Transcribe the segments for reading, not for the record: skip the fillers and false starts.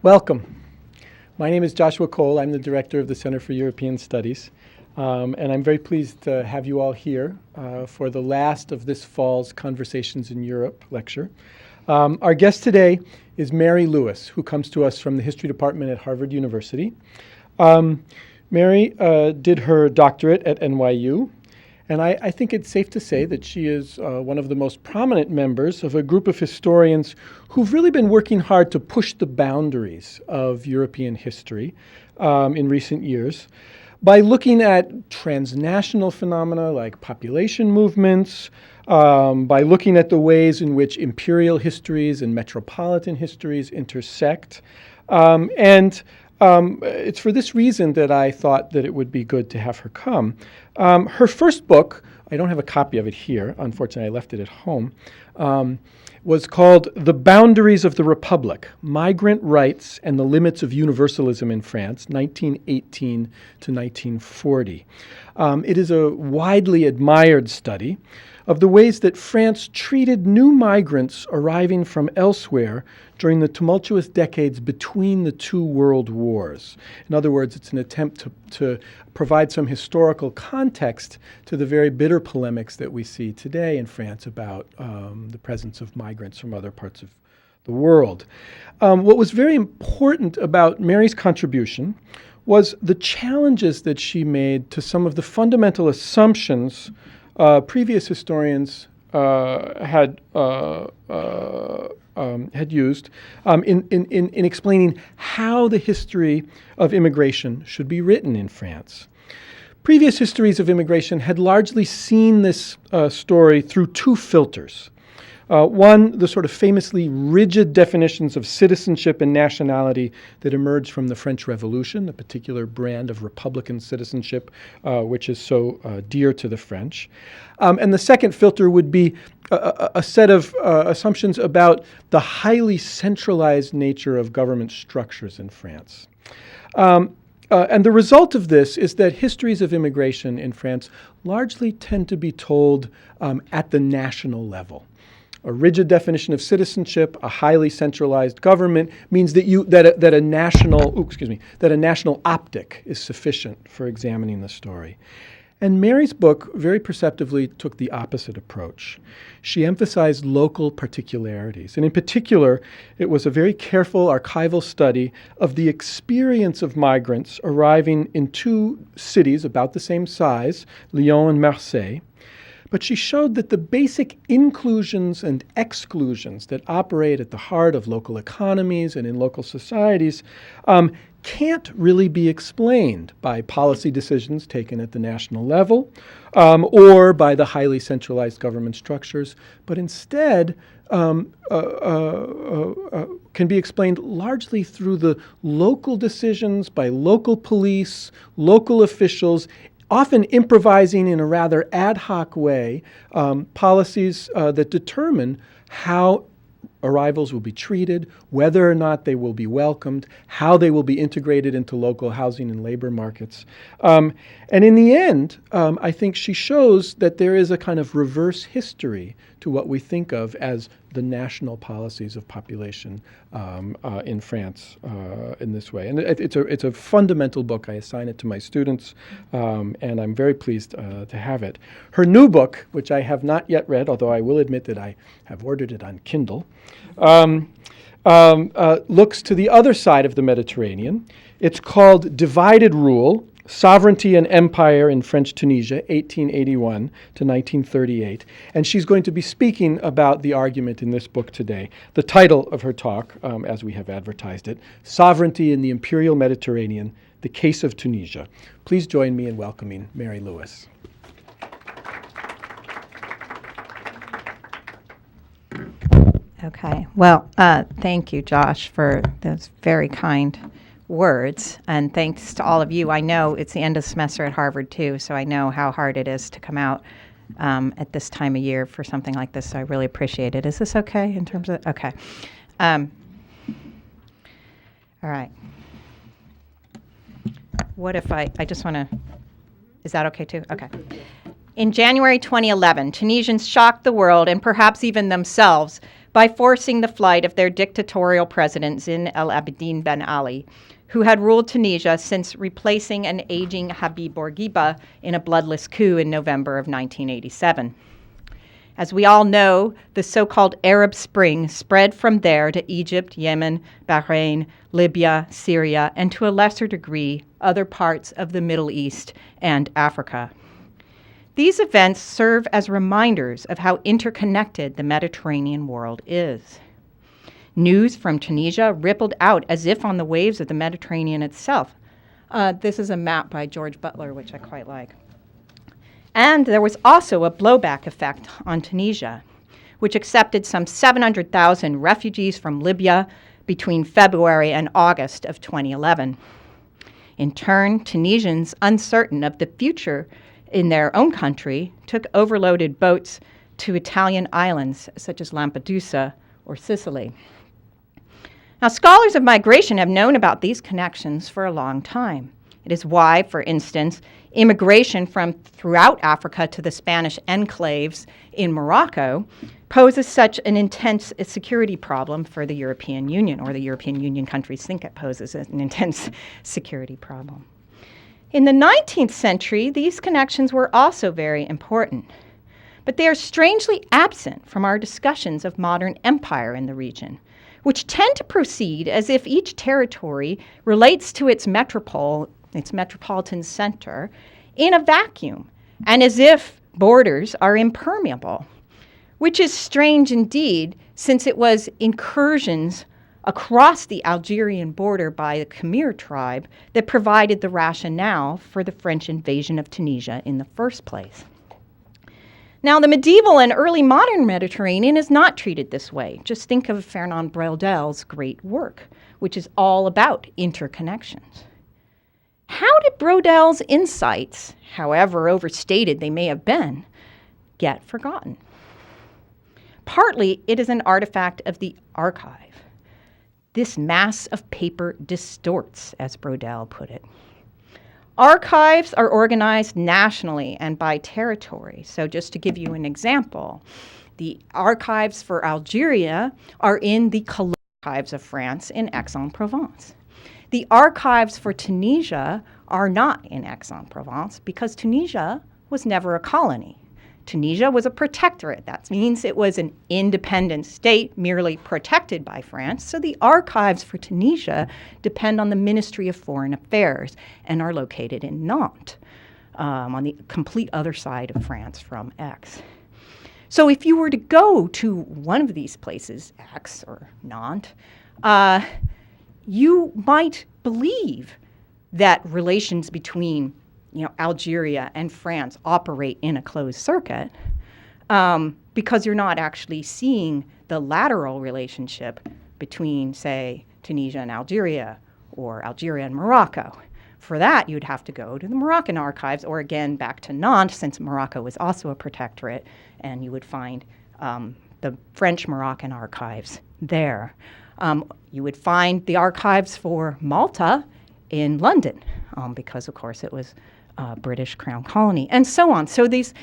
Welcome. My name is Joshua Cole. I'm the director of the Center for European Studies. And I'm very pleased to have you all here for the last of this fall's Conversations in Europe lecture. Our guest today is Mary Lewis, who comes to us from the History Department at Harvard University. Mary did her doctorate at NYU, and I think it's safe to say that she is one of the most prominent members of a group of historians who've really been working hard to push the boundaries of European history in recent years by looking at transnational phenomena like population movements, by looking at the ways in which imperial histories and metropolitan histories intersect. It's for this reason that I thought that it would be good to have her come. Her first book, I don't have a copy of it here, unfortunately I left it at home, was called The Boundaries of the Republic, Migrant Rights and the Limits of Universalism in France, 1918 to 1940. It is a widely admired study of the ways that France treated new migrants arriving from elsewhere during the tumultuous decades between the two world wars. In other words, it's an attempt to provide some historical context to the very bitter polemics that we see today in France about the presence of migrants from other parts of the world. What was very important about Mary's contribution was the challenges that she made to some of the fundamental assumptions previous historians had used in explaining how the history of immigration should be written in France. Previous histories of immigration had largely seen this story through two filters. One, the sort of famously rigid definitions of citizenship and nationality that emerged from the French Revolution, a particular brand of republican citizenship, which is so dear to the French. And the second filter would be a set of assumptions about the highly centralized nature of government structures in France. And the result of this is that histories of immigration in France largely tend to be told at the national level. A rigid definition of citizenship, a highly centralized government means that a national optic is sufficient for examining the story. And Mary's book very perceptively took the opposite approach. She emphasized local particularities. And in particular, it was a very careful archival study of the experience of migrants arriving in two cities about the same size, Lyon and Marseille. But she showed that the basic inclusions and exclusions that operate at the heart of local economies and in local societies can't really be explained by policy decisions taken at the national level or by the highly centralized government structures, but instead can be explained largely through the local decisions by local police, local officials, often improvising in a rather ad hoc way policies that determine how arrivals will be treated, whether or not they will be welcomed, how they will be integrated into local housing and labor markets. And in the end, I think she shows that there is a kind of reverse history to what we think of as the national policies of population in France in this way. And it's a fundamental book. I assign it to my students, and I'm very pleased to have it. Her new book, which I have not yet read, although I will admit that I have ordered it on Kindle, looks to the other side of the Mediterranean. It's called Divided Rule: Sovereignty and Empire in French Tunisia, 1881 to 1938. And she's going to be speaking about the argument in this book today. The title of her talk, as we have advertised it, Sovereignty in the Imperial Mediterranean, The Case of Tunisia. Please join me in welcoming Mary Lewis. Okay. Well, thank you, Josh, for those very kind words. And thanks to all of you. I know it's the end of semester at Harvard, too, so I know how hard it is to come out at this time of year for something like this, so I really appreciate it. Is this okay in terms of, okay. All right. What if I just want to, is that okay, too? Okay. In January 2011, Tunisians shocked the world and perhaps even themselves by forcing the flight of their dictatorial president, Zine El Abidine Ben Ali, who had ruled Tunisia since replacing an aging Habib Bourguiba in a bloodless coup in November of 1987. As we all know, the so-called Arab Spring spread from there to Egypt, Yemen, Bahrain, Libya, Syria, and to a lesser degree, other parts of the Middle East and Africa. These events serve as reminders of how interconnected the Mediterranean world is. News from Tunisia rippled out as if on the waves of the Mediterranean itself. This is a map by George Butler, which I quite like. And there was also a blowback effect on Tunisia, which accepted some 700,000 refugees from Libya between February and August of 2011. In turn, Tunisians, uncertain of the future in their own country, took overloaded boats to Italian islands such as Lampedusa or Sicily. Now, scholars of migration have known about these connections for a long time. It is why, for instance, immigration from throughout Africa to the Spanish enclaves in Morocco poses such an intense security problem for the European Union, or the European Union countries think it poses an intense security problem. In the 19th century, these connections were also very important, but they are strangely absent from our discussions of modern empire in the region, which tend to proceed as if each territory relates to its metropole, its metropolitan center, in a vacuum, and as if borders are impermeable, which is strange indeed, since it was incursions across the Algerian border by the Khmer tribe that provided the rationale for the French invasion of Tunisia in the first place. Now, the medieval and early modern Mediterranean is not treated this way. Just think of Fernand Brauddel's great work, which is all about interconnections. How did Brauddel's insights, however overstated they may have been, get forgotten? Partly, it is an artifact of the archive. This mass of paper distorts, as Braudel put it. Archives are organized nationally and by territory. So just to give you an example, the archives for Algeria are in the colonial archives of France in Aix-en-Provence. The archives for Tunisia are not in Aix-en-Provence because Tunisia was never a colony. Tunisia was a protectorate. That means it was an independent state merely protected by France. So the archives for Tunisia depend on the Ministry of Foreign Affairs and are located in Nantes, on the complete other side of France from Aix. So if you were to go to one of these places, Aix or Nantes, you might believe that relations between Algeria and France operate in a closed circuit because you're not actually seeing the lateral relationship between, say, Tunisia and Algeria or Algeria and Morocco. For that, you'd have to go to the Moroccan archives or again back to Nantes, since Morocco was also a protectorate, and you would find the French-Moroccan archives there. You would find the archives for Malta in London because, of course, it was British Crown colony, and so on. So the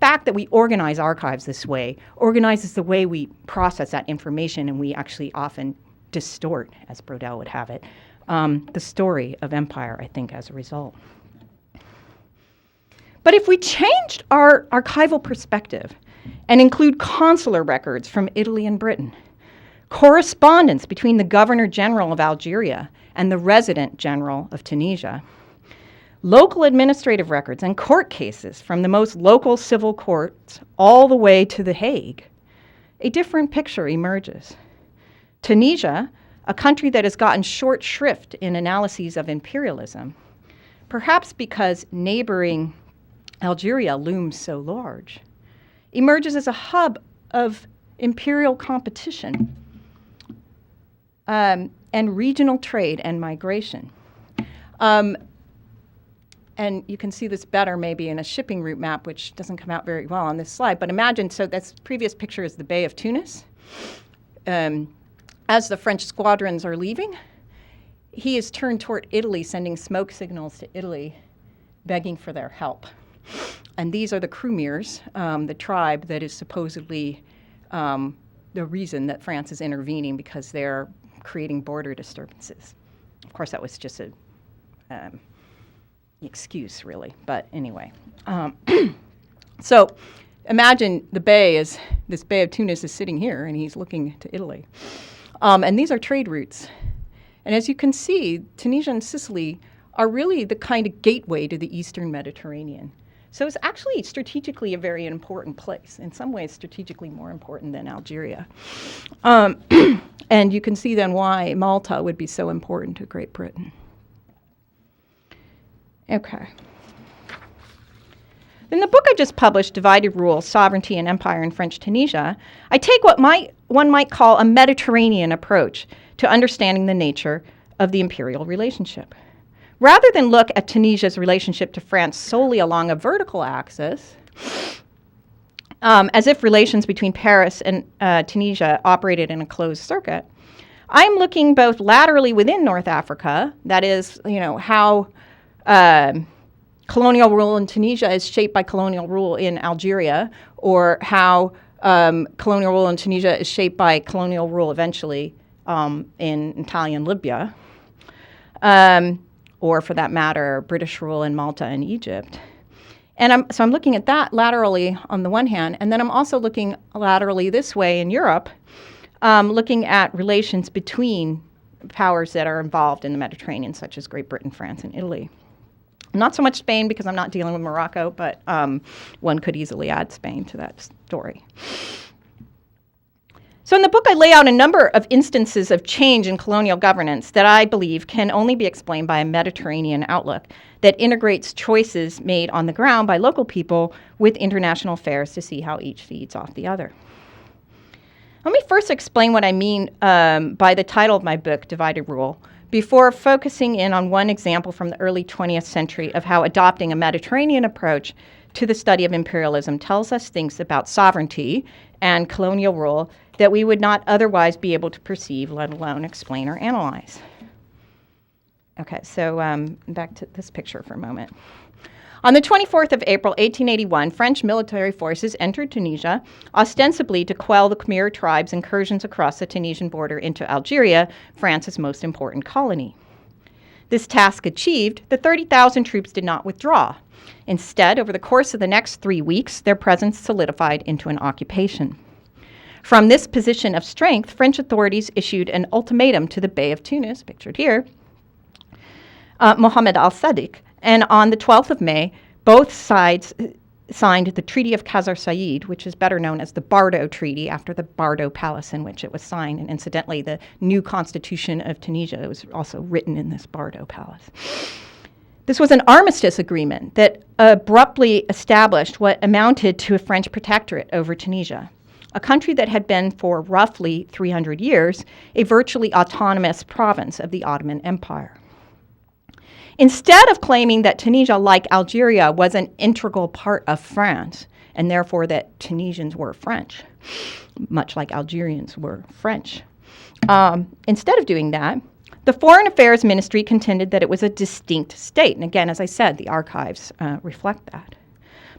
fact that we organize archives this way organizes the way we process that information, and we actually often distort, as Braudel would have it, the story of empire, I think, as a result. But if we changed our archival perspective and include consular records from Italy and Britain, correspondence between the Governor General of Algeria and the Resident General of Tunisia, local administrative records and court cases from the most local civil courts all the way to The Hague, a different picture emerges. Tunisia, a country that has gotten short shrift in analyses of imperialism, perhaps because neighboring Algeria looms so large, emerges as a hub of imperial competition and regional trade and migration. And you can see this better maybe in a shipping route map, which doesn't come out very well on this slide. But imagine, so this previous picture is the Bay of Tunis. As the French squadrons are leaving, he is turned toward Italy, sending smoke signals to Italy, begging for their help. And these are the Khmers, the tribe that is supposedly, the reason that France is intervening, because they're creating border disturbances. Of course, that was just a excuse, really. But anyway, so imagine this Bay of Tunis is sitting here, and he's looking to Italy. And these are trade routes. And as you can see, Tunisia and Sicily are really the kind of gateway to the Eastern Mediterranean. So it's actually strategically a very important place, in some ways strategically more important than Algeria. And you can see then why Malta would be so important to Great Britain. Okay. In the book I just published, Divided Rule, Sovereignty and Empire in French Tunisia, I take what one might call a Mediterranean approach to understanding the nature of the imperial relationship. Rather than look at Tunisia's relationship to France solely along a vertical axis, as if relations between Paris and Tunisia operated in a closed circuit, I'm looking both laterally within North Africa, that is, how colonial rule in Tunisia is shaped by colonial rule in Algeria, or how colonial rule in Tunisia is shaped by colonial rule eventually in Italian Libya, or for that matter, British rule in Malta and Egypt. And so I'm looking at that laterally on the one hand, and then I'm also looking laterally this way in Europe, looking at relations between powers that are involved in the Mediterranean, such as Great Britain, France, and Italy. Not so much Spain, because I'm not dealing with Morocco, but one could easily add Spain to that story. So in the book, I lay out a number of instances of change in colonial governance that I believe can only be explained by a Mediterranean outlook that integrates choices made on the ground by local people with international affairs to see how each feeds off the other. Let me first explain what I mean by the title of my book, Divided Rule, before focusing in on one example from the early 20th century of how adopting a Mediterranean approach to the study of imperialism tells us things about sovereignty and colonial rule that we would not otherwise be able to perceive, let alone explain or analyze. Okay, so back to this picture for a moment. On the 24th of April, 1881, French military forces entered Tunisia, ostensibly to quell the Khmer tribes' incursions across the Tunisian border into Algeria, France's most important colony. This task achieved, the 30,000 troops did not withdraw. Instead, over the course of the next 3 weeks, their presence solidified into an occupation. From this position of strength, French authorities issued an ultimatum to the Bey of Tunis, pictured here, Mohammed al-Sadiq, and on the 12th of May, both sides signed the Treaty of Qasr Said, which is better known as the Bardo Treaty, after the Bardo Palace in which it was signed. And incidentally, the new constitution of Tunisia was also written in this Bardo Palace. This was an armistice agreement that abruptly established what amounted to a French protectorate over Tunisia, a country that had been for roughly 300 years a virtually autonomous province of the Ottoman Empire. Instead of claiming that Tunisia, like Algeria, was an integral part of France, and therefore that Tunisians were French, much like Algerians were French, instead of doing that, the Foreign Affairs Ministry contended that it was a distinct state. And again, as I said, the archives reflect that.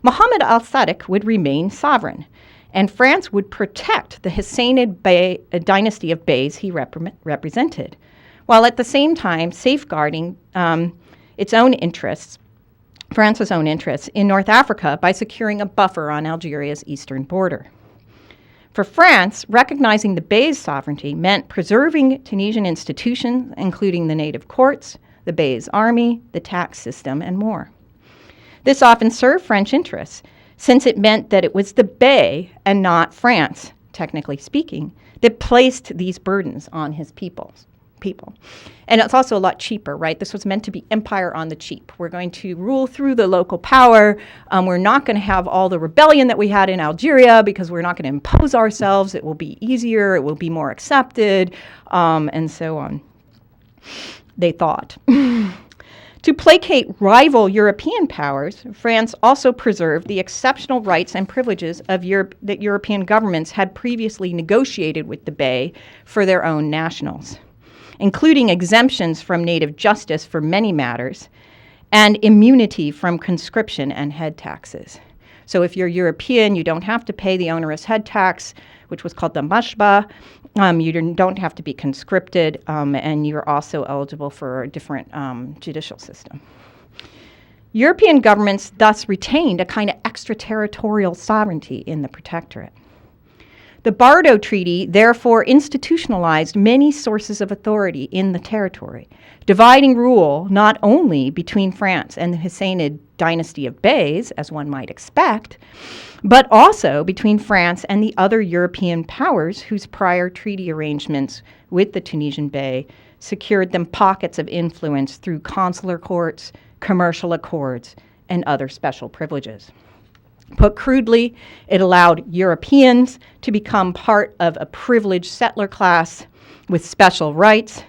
Mohammed al-Sadiq would remain sovereign, and France would protect the Hassanid dynasty of Beys he represented, while at the same time safeguarding its own interests, France's own interests, in North Africa by securing a buffer on Algeria's eastern border. For France, recognizing the Bey's sovereignty meant preserving Tunisian institutions, including the native courts, the Bey's army, the tax system, and more. This often served French interests, since it meant that it was the Bey, and not France, technically speaking, that placed these burdens on his people. And it's also a lot cheaper, right? This was meant to be empire on the cheap. We're going to rule through the local power. We're not going to have all the rebellion that we had in Algeria because we're not going to impose ourselves. It will be easier. It will be more accepted, and so on. They thought. To placate rival European powers, France also preserved the exceptional rights and privileges of that European governments had previously negotiated with the Bey for their own nationals, including exemptions from native justice for many matters and immunity from conscription and head taxes. So if you're European, you don't have to pay the onerous head tax, which was called the Mashba. You don't have to be conscripted, and you're also eligible for a different judicial system. European governments thus retained a kind of extraterritorial sovereignty in the protectorate. The Bardo Treaty therefore institutionalized many sources of authority in the territory, dividing rule not only between France and the Husseinid dynasty of Beys, as one might expect, but also between France and the other European powers whose prior treaty arrangements with the Tunisian Bey secured them pockets of influence through consular courts, commercial accords, and other special privileges. Put crudely, it allowed Europeans to become part of a privileged settler class with special rights,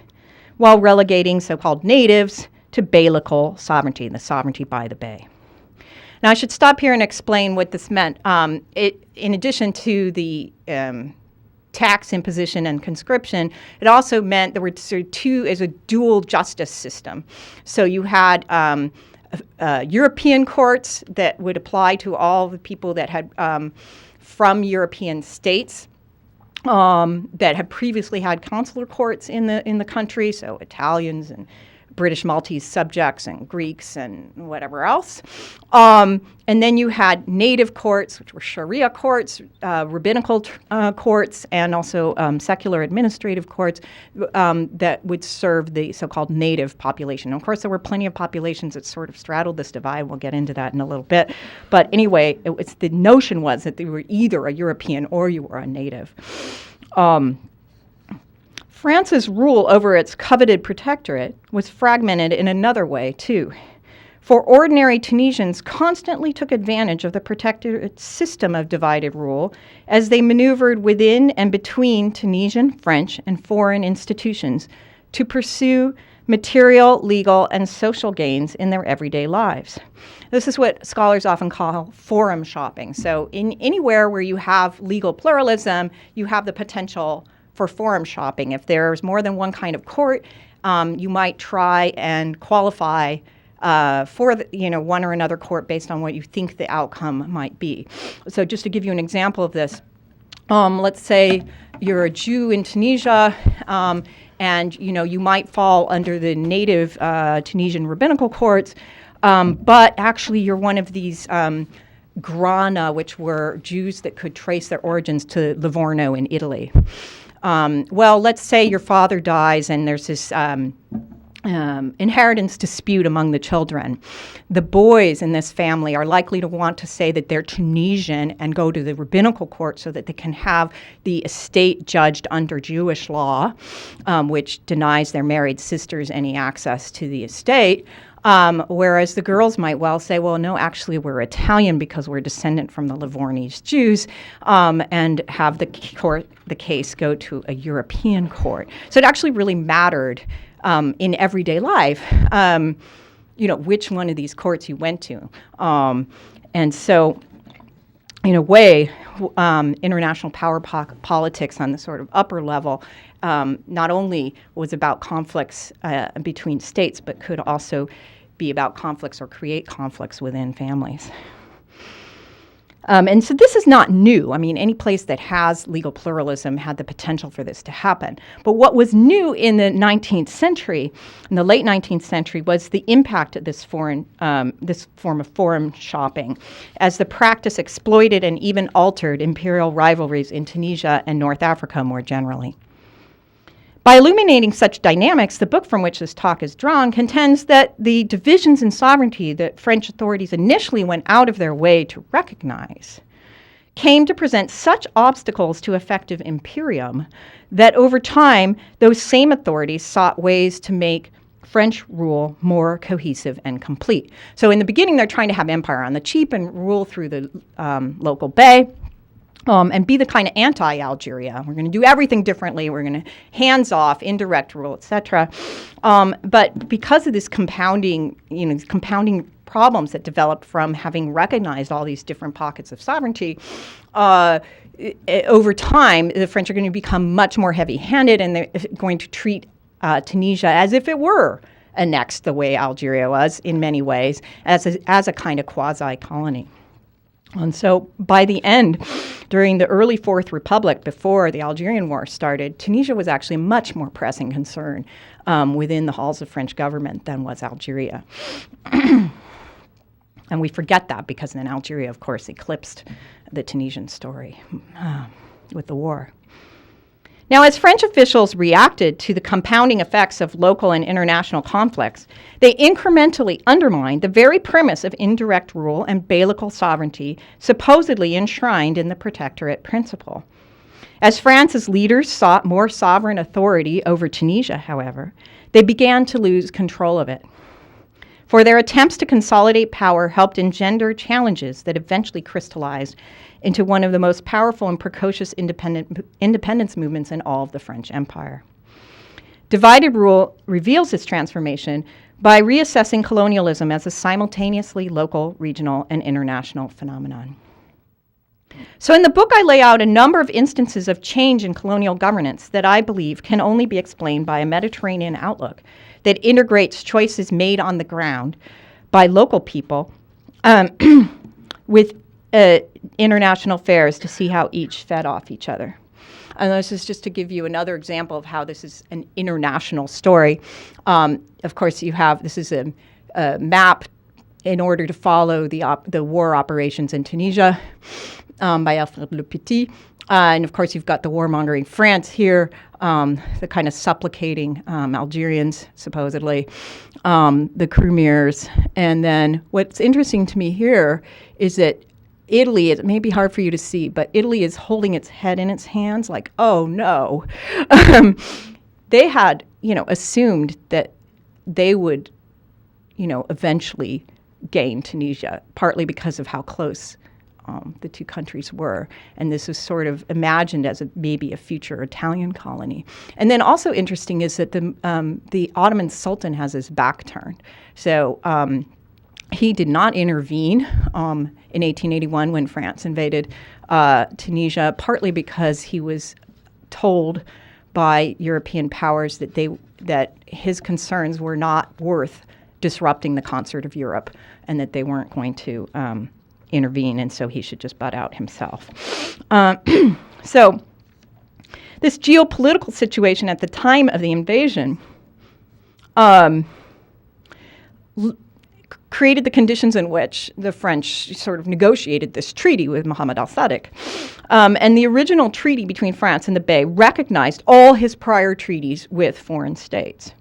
while relegating so-called natives to beylical sovereignty, the sovereignty by the Bey. Now, I should stop here and explain what this meant. In addition to the tax imposition and conscription, it also meant there were sort of two as a dual justice system. So you had European courts that would apply to all the people that had from European states that had previously had consular courts in the country, so Italians and British Maltese subjects and Greeks and whatever else. And then you had native courts, which were Sharia courts, rabbinical courts, and also secular administrative courts that would serve the so-called native population. And of course, there were plenty of populations that sort of straddled this divide. We'll get into that in a little bit. But anyway, the notion was that they were either a European or you were a native. France's rule over its coveted protectorate was fragmented in another way, too. For ordinary Tunisians constantly took advantage of the protectorate's system of divided rule as they maneuvered within and between Tunisian, French, and foreign institutions to pursue material, legal, and social gains in their everyday lives. This is what scholars often call forum shopping. So in anywhere where you have legal pluralism, you have the potential for forum shopping. If there's more than one kind of court, you might try and qualify for one or another court based on what you think the outcome might be. So just to give you an example of this, let's say you're a Jew in Tunisia, and you might fall under the native Tunisian rabbinical courts, but actually you're one of these Grana, which were Jews that could trace their origins to Livorno in Italy. Well, let's say your father dies and there's this inheritance dispute among the children. The boys in this family are likely to want to say that they're Tunisian and go to the rabbinical court so that they can have the estate judged under Jewish law, which denies their married sisters any access to the estate. Whereas the girls might well say, well, no, actually we're Italian because we're descendant from the Livornese Jews, and have the case go to a European court. So it actually really mattered in everyday life, which one of these courts you went to. And so, in a way, international power politics on the sort of upper level not only was about conflicts between states, but could also be about conflicts or create conflicts within families. And so this is not new. I mean, any place that has legal pluralism had the potential for this to happen. But what was new in the 19th century, in the late 19th century, was the impact of this form of forum shopping, as the practice exploited and even altered imperial rivalries in Tunisia and North Africa more generally. By illuminating such dynamics, the book from which this talk is drawn contends that the divisions in sovereignty that French authorities initially went out of their way to recognize came to present such obstacles to effective imperium that over time, those same authorities sought ways to make French rule more cohesive and complete. So in the beginning, they're trying to have empire on the cheap and rule through the local bey. And be the kind of anti-Algeria. We're going to do everything differently. We're going to hands off, indirect rule, etc. But because of this compounding problems that developed from having recognized all these different pockets of sovereignty, over time, the French are going to become much more heavy-handed, and they're going to treat Tunisia as if it were annexed the way Algeria was in many ways, as a kind of quasi-colony. And so by the end, during the early Fourth Republic, before the Algerian War started, Tunisia was actually a much more pressing concern within the halls of French government than was Algeria. And we forget that because then Algeria, of course, eclipsed the Tunisian story with the war. Now, as French officials reacted to the compounding effects of local and international conflicts, they incrementally undermined the very premise of indirect rule and beylical sovereignty supposedly enshrined in the protectorate principle. As France's leaders sought more sovereign authority over Tunisia, however, they began to lose control of it. For their attempts to consolidate power helped engender challenges that eventually crystallized into one of the most powerful and precocious independence movements in all of the French Empire. Divided rule reveals this transformation by reassessing colonialism as a simultaneously local, regional, and international phenomenon. So in the book, I lay out a number of instances of change in colonial governance that I believe can only be explained by a Mediterranean outlook that integrates choices made on the ground by local people with international affairs to see how each fed off each other. And this is just to give you another example of how this is an international story. Of course, this is a map in order to follow the war operations in Tunisia by Alfred Le Petit. And of course, you've got the warmongering France here, the kind of supplicating Algerians, supposedly, the Crumiers. And then what's interesting to me here is that Italy, it may be hard for you to see, but Italy is holding its head in its hands like, oh no. They had, assumed that they would, eventually gain Tunisia, partly because of how close the two countries were. And this was sort of imagined as maybe a future Italian colony. And then also interesting is that the Ottoman Sultan has his back turned. So he did not intervene in 1881 when France invaded Tunisia, partly because he was told by European powers that his concerns were not worth disrupting the concert of Europe and that they weren't going to intervene, and so he should just butt out himself. So this geopolitical situation at the time of the invasion created the conditions in which the French sort of negotiated this treaty with Muhammad al-Sadiq. And the original treaty between France and the Bey recognized all his prior treaties with foreign states.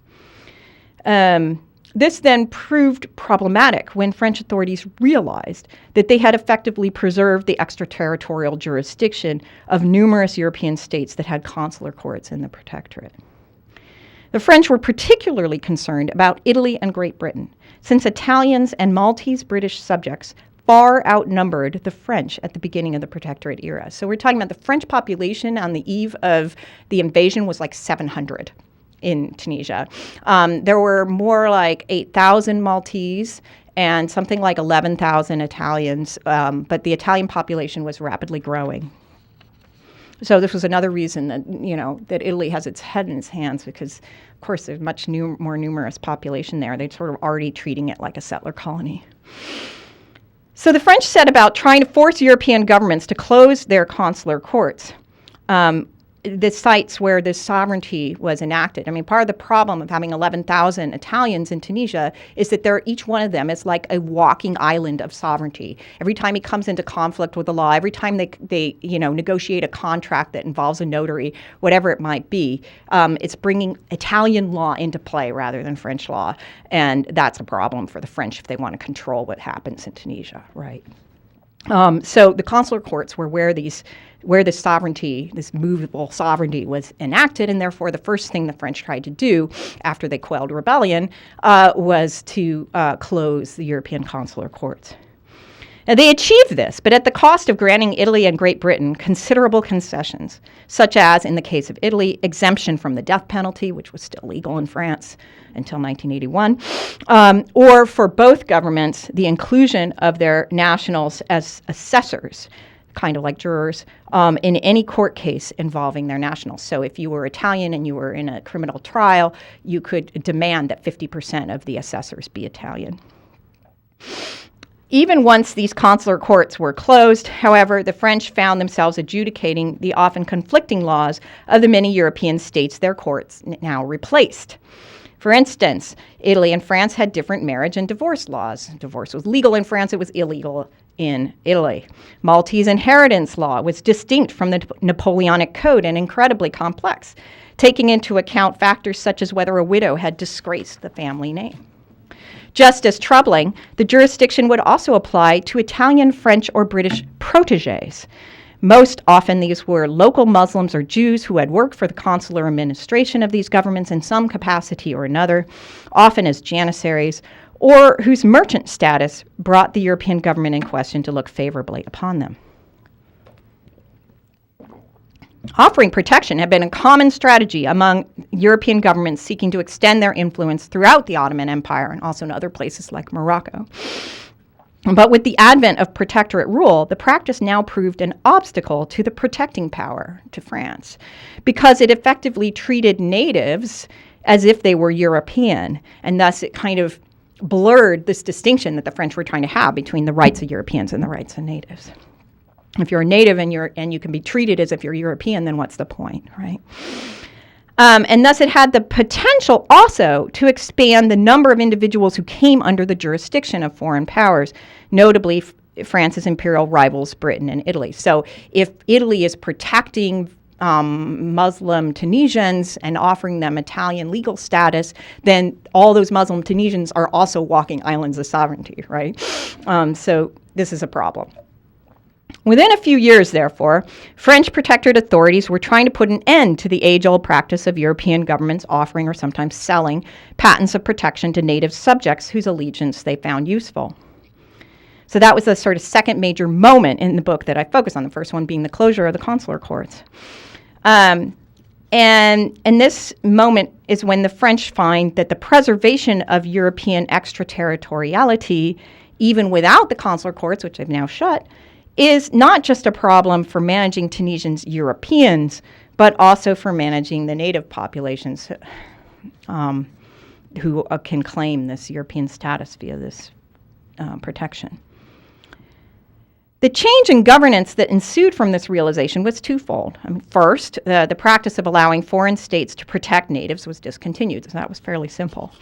This then proved problematic when French authorities realized that they had effectively preserved the extraterritorial jurisdiction of numerous European states that had consular courts in the protectorate. The French were particularly concerned about Italy and Great Britain, since Italians and Maltese British subjects far outnumbered the French at the beginning of the protectorate era. So we're talking about the French population on the eve of the invasion was like 700 in Tunisia. There were more like 8,000 Maltese and something like 11,000 Italians, but the Italian population was rapidly growing. So this was another reason that, that Italy has its head in its hands because, of course, there's much more numerous population there. They're sort of already treating it like a settler colony. So the French set about trying to force European governments to close their consular courts, the sites where this sovereignty was enacted. I mean, part of the problem of having 11,000 Italians in Tunisia is that each one of them is like a walking island of sovereignty. Every time he comes into conflict with the law, every time they negotiate a contract that involves a notary, whatever it might be, it's bringing Italian law into play rather than French law. And that's a problem for the French if they want to control what happens in Tunisia, right? So the consular courts were where this sovereignty, this movable sovereignty was enacted, and therefore the first thing the French tried to do after they quelled rebellion was to close the European consular courts. Now, they achieved this, but at the cost of granting Italy and Great Britain considerable concessions, such as, in the case of Italy, exemption from the death penalty, which was still legal in France until 1981, or for both governments, the inclusion of their nationals as assessors, kind of like jurors, in any court case involving their nationals. So if you were Italian and you were in a criminal trial, you could demand that 50% of the assessors be Italian. Even once these consular courts were closed, however, the French found themselves adjudicating the often conflicting laws of the many European states their courts now replaced. For instance, Italy and France had different marriage and divorce laws. Divorce was legal in France, it was illegal in Italy. Maltese inheritance law was distinct from the Napoleonic Code and incredibly complex, taking into account factors such as whether a widow had disgraced the family name. Just as troubling, the jurisdiction would also apply to Italian, French, or British protégés. Most often, these were local Muslims or Jews who had worked for the consular administration of these governments in some capacity or another, often as janissaries, or whose merchant status brought the European government in question to look favorably upon them. Offering protection had been a common strategy among European governments seeking to extend their influence throughout the Ottoman Empire and also in other places like Morocco. But with the advent of protectorate rule, the practice now proved an obstacle to the protecting power to France because it effectively treated natives as if they were European, and thus it kind of blurred this distinction that the French were trying to have between the rights of Europeans and the rights of natives. If you're a native and you can be treated as if you're European, then what's the point, right? And thus it had the potential also to expand the number of individuals who came under the jurisdiction of foreign powers, notably France's imperial rivals, Britain and Italy. So if Italy is protecting Muslim Tunisians and offering them Italian legal status, then all those Muslim Tunisians are also walking islands of sovereignty, right? So this is a problem. Within a few years, therefore, French protectorate authorities were trying to put an end to the age-old practice of European governments offering or sometimes selling patents of protection to native subjects whose allegiance they found useful. So that was the sort of second major moment in the book that I focus on, the first one being the closure of the consular courts. And this moment is when the French find that the preservation of European extraterritoriality, even without the consular courts, which they've now shut, is not just a problem for managing Tunisians Europeans, but also for managing the native populations who can claim this European status via this protection. The change in governance that ensued from this realization was twofold. First, the practice of allowing foreign states to protect natives was discontinued, so that was fairly simple.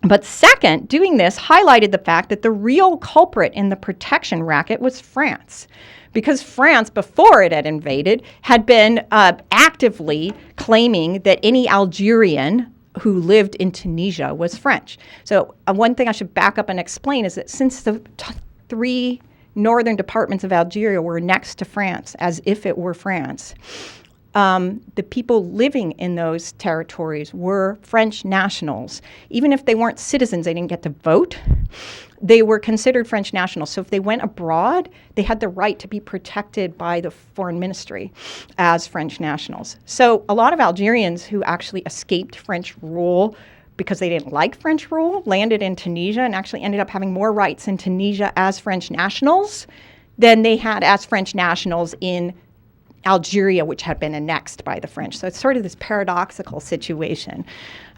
But second, doing this highlighted the fact that the real culprit in the protection racket was France, because France, before it had invaded, had been actively claiming that any Algerian who lived in Tunisia was French. So one thing I should back up and explain is that since the three northern departments of Algeria were next to France, as if it were France, the people living in those territories were French nationals. Even if they weren't citizens, they didn't get to vote, they were considered French nationals. So if they went abroad, they had the right to be protected by the foreign ministry as French nationals. So a lot of Algerians who actually escaped French rule because they didn't like French rule landed in Tunisia and actually ended up having more rights in Tunisia as French nationals than they had as French nationals in Algeria, which had been annexed by the French. So it's sort of this paradoxical situation.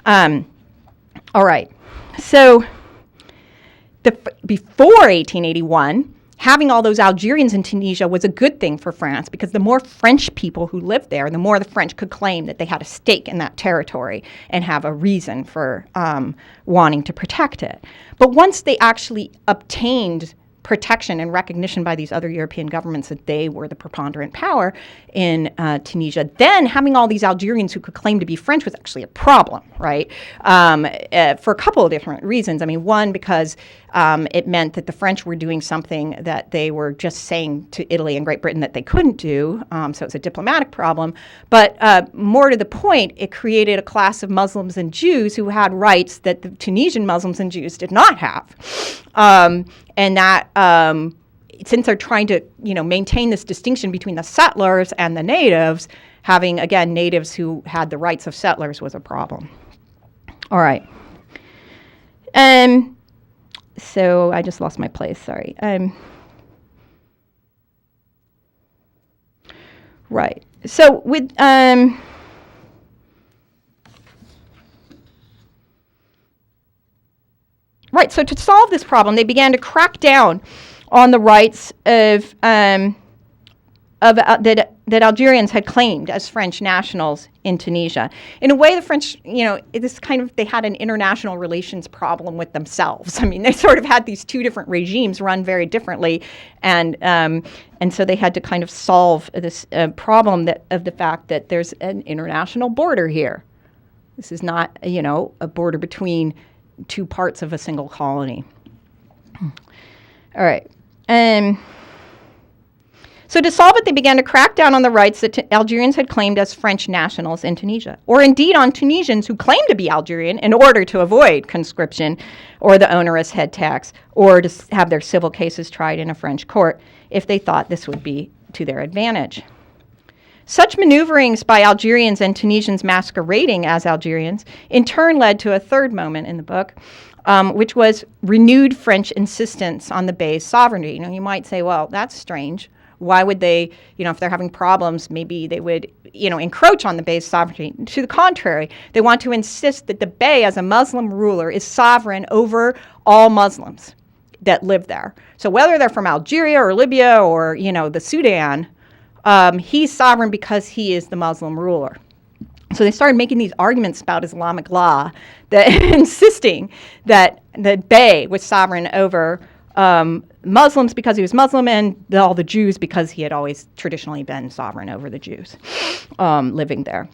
All right. So before 1881, having all those Algerians in Tunisia was a good thing for France because the more French people who lived there, the more the French could claim that they had a stake in that territory and have a reason for wanting to protect it. But once they actually obtained protection and recognition by these other European governments that they were the preponderant power in Tunisia, then having all these Algerians who could claim to be French was actually a problem, right? For a couple of different reasons. I mean, one, because it meant that the French were doing something that they were just saying to Italy and Great Britain that they couldn't do, so it's a diplomatic problem. But more to the point, it created a class of Muslims and Jews who had rights that the Tunisian Muslims and Jews did not have. And that since they're trying to, maintain this distinction between the settlers and the natives, having, again, natives who had the rights of settlers was a problem. All right. So I just lost my place, sorry. Right. So with... Right, so to solve this problem, they began to crack down on the rights of that Algerians had claimed as French nationals in Tunisia. In a way, the French, they had an international relations problem with themselves. I mean, they sort of had these two different regimes run very differently, and so they had to kind of solve this problem of the fact that there's an international border here. This is not, a border between two parts of a single colony. All right. So to solve it, they began to crack down on the rights that Algerians had claimed as French nationals in Tunisia, or indeed on Tunisians who claimed to be Algerian in order to avoid conscription or the onerous head tax, or to have their civil cases tried in a French court if they thought this would be to their advantage. Such maneuverings by Algerians and Tunisians masquerading as Algerians in turn led to a third moment in the book, which was renewed French insistence on the Bey's sovereignty. You might say, well, that's strange. Why would they, if they're having problems, maybe they would, encroach on the Bey's sovereignty. To the contrary, they want to insist that the Bey, as a Muslim ruler, is sovereign over all Muslims that live there. So whether they're from Algeria or Libya or, the Sudan, he's sovereign because he is the Muslim ruler. So they started making these arguments about Islamic law, that insisting that the Bey was sovereign over Muslims because he was Muslim, and all the Jews because he had always traditionally been sovereign over the Jews living there.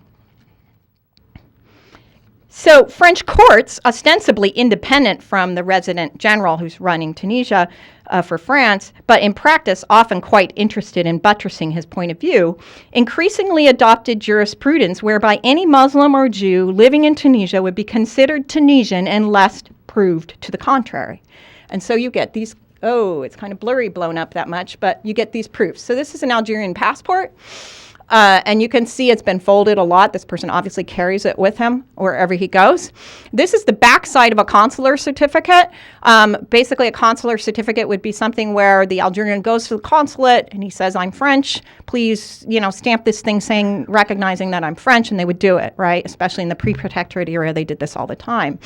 So French courts, ostensibly independent from the resident general who's running Tunisia for France, but in practice often quite interested in buttressing his point of view, increasingly adopted jurisprudence whereby any Muslim or Jew living in Tunisia would be considered Tunisian unless proved to the contrary. And so you get these, it's kind of blurry blown up that much, but you get these proofs. So this is an Algerian passport. And you can see it's been folded a lot. This person obviously carries it with him wherever he goes. This is the backside of a consular certificate. Basically, a consular certificate would be something where the Algerian goes to the consulate and he says, I'm French. Please, stamp this thing recognizing that I'm French, and they would do it, right? Especially in the pre-protectorate era, they did this all the time.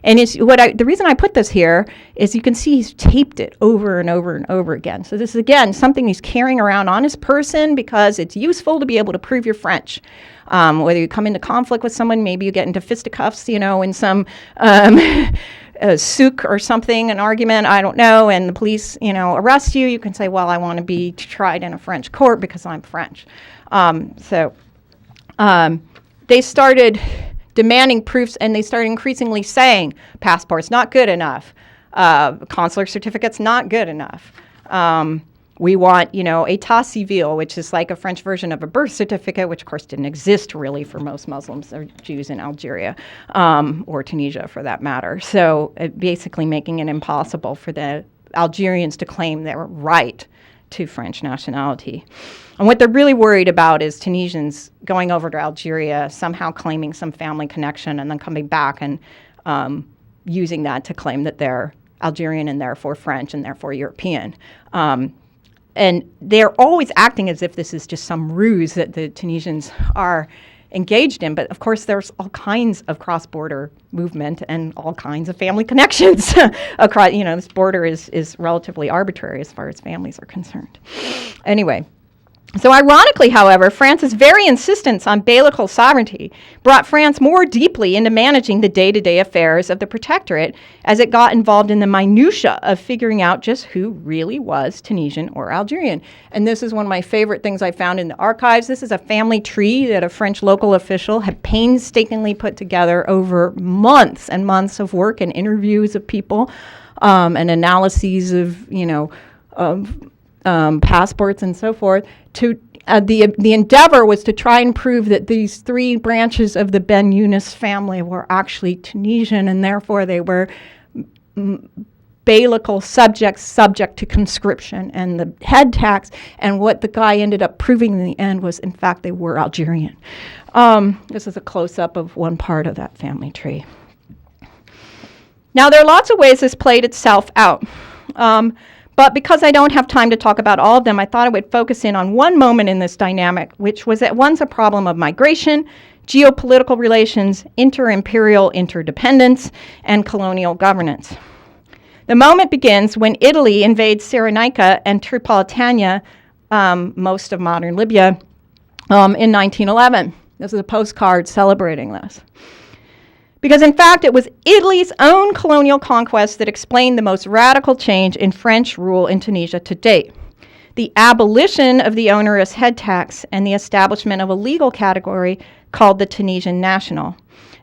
And the reason I put this here is you can see he's taped it over and over and over again. So this is, again, something he's carrying around on his person because it's useful to be able to prove you're French. Whether you come into conflict with someone, maybe you get into fisticuffs, in some souk or something, an argument, I don't know, and the police, arrest you. You can say, well, I want to be tried in a French court because I'm French. They started demanding proofs, and they started increasingly saying passport's not good enough, consular certificate's not good enough. We want, état civil, which is like a French version of a birth certificate, which of course didn't exist really for most Muslims or Jews in Algeria, or Tunisia for that matter. So basically making it impossible for the Algerians to claim their right to French nationality. And what they're really worried about is Tunisians going over to Algeria, somehow claiming some family connection, and then coming back and using that to claim that they're Algerian and therefore French and therefore European. And they're always acting as if this is just some ruse that the Tunisians are engaged in. But of course, there's all kinds of cross-border movement and all kinds of family connections across. This border is relatively arbitrary as far as families are concerned. Anyway. So ironically, however, France's very insistence on Beylical sovereignty brought France more deeply into managing the day-to-day affairs of the protectorate as it got involved in the minutiae of figuring out just who really was Tunisian or Algerian. And this is one of my favorite things I found in the archives. This is a family tree that a French local official had painstakingly put together over months and months of work and interviews of people, and analyses of, passports and so forth. The endeavor was to try and prove that these three branches of the Ben Yunus family were actually Tunisian, and therefore they were Beylical subject to conscription and the head tax. And what the guy ended up proving in the end was, in fact, they were Algerian. This is a close-up of one part of that family tree. Now, there are lots of ways this played itself out. But because I don't have time to talk about all of them, I thought I would focus in on one moment in this dynamic, which was at once a problem of migration, geopolitical relations, inter-imperial interdependence, and colonial governance. The moment begins when Italy invades Cyrenaica and Tripolitania, most of modern Libya, in 1911. This is a postcard celebrating this. Because in fact, it was Italy's own colonial conquest that explained the most radical change in French rule in Tunisia to date. The abolition of the onerous head tax and the establishment of a legal category called the Tunisian national,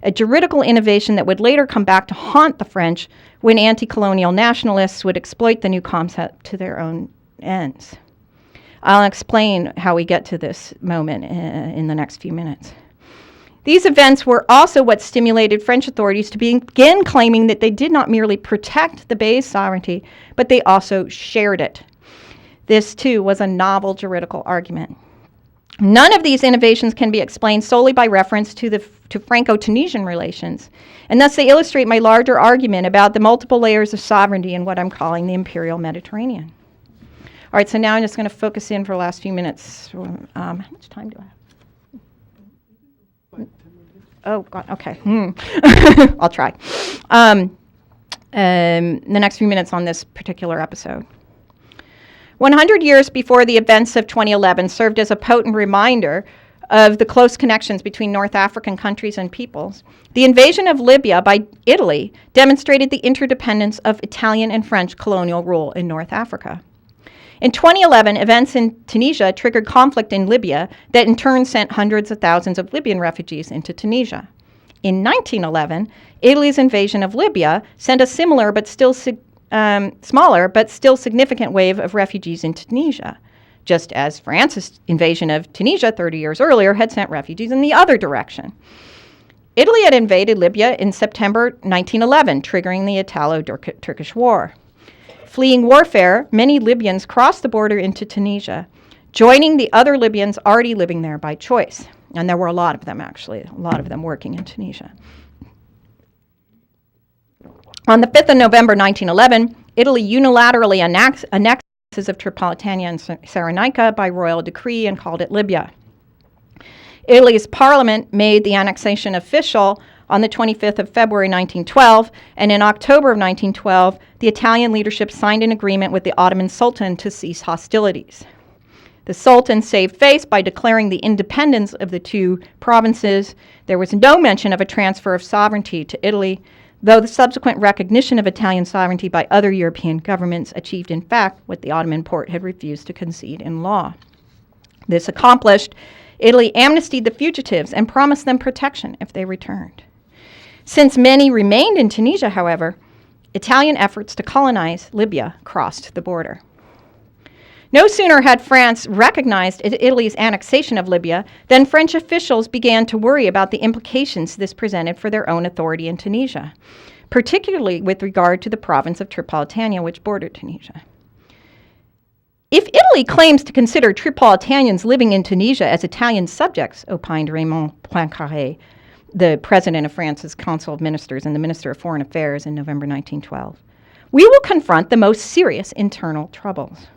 a juridical innovation that would later come back to haunt the French when anti-colonial nationalists would exploit the new concept to their own ends. I'll explain how we get to this moment in the next few minutes. These events were also what stimulated French authorities to begin claiming that they did not merely protect the Bey's sovereignty, but they also shared it. This, too, was a novel juridical argument. None of these innovations can be explained solely by reference to Franco-Tunisian relations, and thus they illustrate my larger argument about the multiple layers of sovereignty in what I'm calling the Imperial Mediterranean. All right, so now I'm just going to focus in for the last few minutes. How much time do I have? Oh, God, okay. I'll try. The next few minutes on this particular episode. 100 years before the events of 2011 served as a potent reminder of the close connections between North African countries and peoples, the invasion of Libya by Italy demonstrated the interdependence of Italian and French colonial rule in North Africa. In 2011, events in Tunisia triggered conflict in Libya that in turn sent hundreds of thousands of Libyan refugees into Tunisia. In 1911, Italy's invasion of Libya sent a similar but still smaller but still significant wave of refugees into Tunisia, just as France's invasion of Tunisia 30 years earlier had sent refugees in the other direction. Italy had invaded Libya in September 1911, triggering the Italo-Turkish War. Fleeing warfare, many Libyans crossed the border into Tunisia, joining the other Libyans already living there by choice. And there were a lot of them, actually, a lot of them working in Tunisia. On the 5th of November 1911, Italy unilaterally annexed of Tripolitania and Cyrenaica by royal decree and called it Libya. Italy's parliament made the annexation official on the 25th of February 1912, and in October of 1912, the Italian leadership signed an agreement with the Ottoman Sultan to cease hostilities. The Sultan saved face by declaring the independence of the two provinces. There was no mention of a transfer of sovereignty to Italy, though the subsequent recognition of Italian sovereignty by other European governments achieved, in fact, what the Ottoman Porte had refused to concede in law. This accomplished, Italy amnestied the fugitives and promised them protection if they returned. Since many remained in Tunisia, however, Italian efforts to colonize Libya crossed the border. No sooner had France recognized Italy's annexation of Libya than French officials began to worry about the implications this presented for their own authority in Tunisia, particularly with regard to the province of Tripolitania, which bordered Tunisia. If Italy claims to consider Tripolitanians living in Tunisia as Italian subjects, opined Raymond Poincaré, the president of France's Council of Ministers and the Minister of Foreign Affairs in November 1912, we will confront the most serious internal troubles.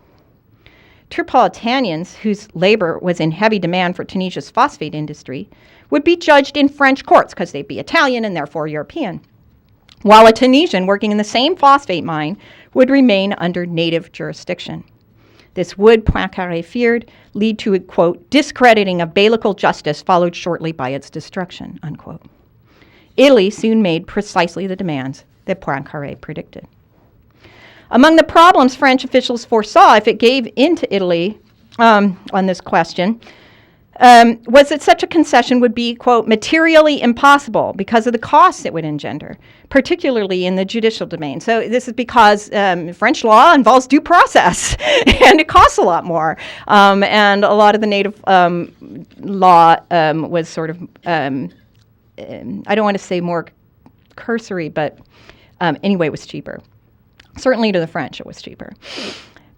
Tripolitanians, whose labor was in heavy demand for Tunisia's phosphate industry, would be judged in French courts because they'd be Italian and therefore European, while a Tunisian working in the same phosphate mine would remain under native jurisdiction. This would, Poincaré feared, lead to a, quote, discrediting of Beylical justice followed shortly by its destruction, unquote. Italy soon made precisely the demands that Poincaré predicted. Among the problems French officials foresaw if it gave in to Italy on this question was that such a concession would be, quote, materially impossible because of the costs it would engender, particularly in the judicial domain. So this is because French law involves due process, and it costs a lot more. And a lot of the native law was sort of, I don't want to say more cursory, but anyway, it was cheaper. Certainly to the French, it was cheaper.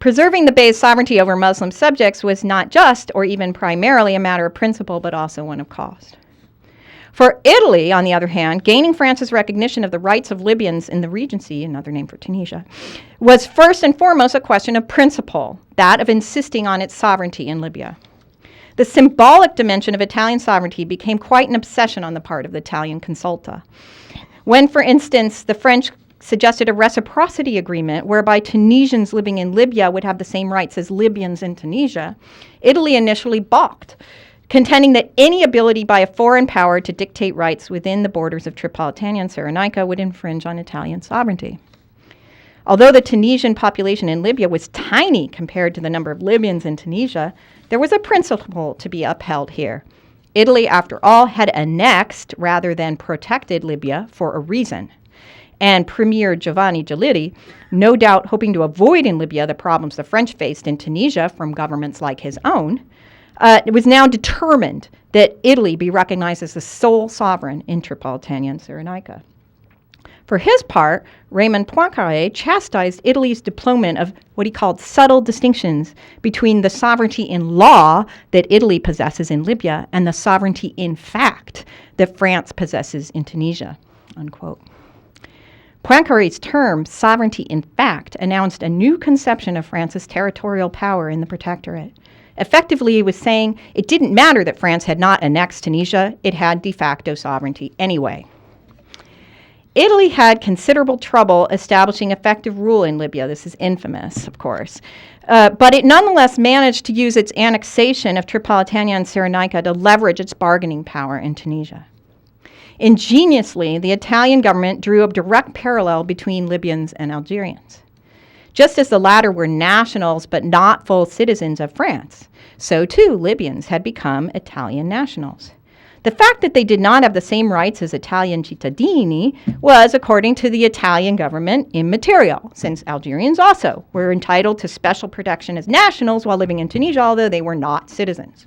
Preserving the Bey's sovereignty over Muslim subjects was not just, or even primarily, a matter of principle, but also one of cost. For Italy, on the other hand, gaining France's recognition of the rights of Libyans in the Regency, another name for Tunisia, was first and foremost a question of principle, that of insisting on its sovereignty in Libya. The symbolic dimension of Italian sovereignty became quite an obsession on the part of the Italian consulta. When, for instance, the French suggested a reciprocity agreement whereby Tunisians living in Libya would have the same rights as Libyans in Tunisia, Italy initially balked, contending that any ability by a foreign power to dictate rights within the borders of Tripolitania and Cyrenaica would infringe on Italian sovereignty. Although the Tunisian population in Libya was tiny compared to the number of Libyans in Tunisia, there was a principle to be upheld here. Italy, after all, had annexed rather than protected Libya for a reason. And Premier Giovanni Giolitti, no doubt hoping to avoid in Libya the problems the French faced in Tunisia from governments like his own, was now determined that Italy be recognized as the sole sovereign in Tripolitania and Cyrenaica. For his part, Raymond Poincaré chastised Italy's deployment of what he called subtle distinctions between the sovereignty in law that Italy possesses in Libya and the sovereignty in fact that France possesses in Tunisia, unquote. Poincaré's term, sovereignty in fact, announced a new conception of France's territorial power in the Protectorate. Effectively, he was saying it didn't matter that France had not annexed Tunisia, it had de facto sovereignty anyway. Italy had considerable trouble establishing effective rule in Libya. This is infamous, of course. But it nonetheless managed to use its annexation of Tripolitania and Cyrenaica to leverage its bargaining power in Tunisia. Ingeniously, the Italian government drew a direct parallel between Libyans and Algerians. Just as the latter were nationals but not full citizens of France, so too Libyans had become Italian nationals. The fact that they did not have the same rights as Italian cittadini was, according to the Italian government, immaterial, since Algerians also were entitled to special protection as nationals while living in Tunisia, although they were not citizens.